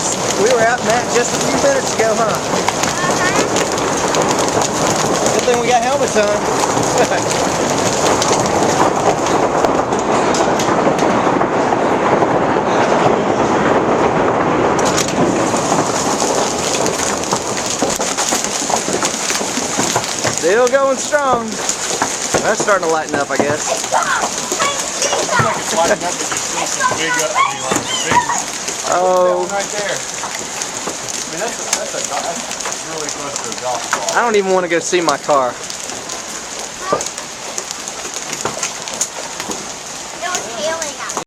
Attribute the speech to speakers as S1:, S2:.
S1: us. We were out in that just a few minutes ago, huh? Good thing we got helmets on. Still going strong. That's starting to lighten up, I guess.
S2: It's like it's lighting up, but there's still some big,
S1: Oh.
S2: right there. I mean, that's really close to a golf ball.
S1: I don't even want to go see my car.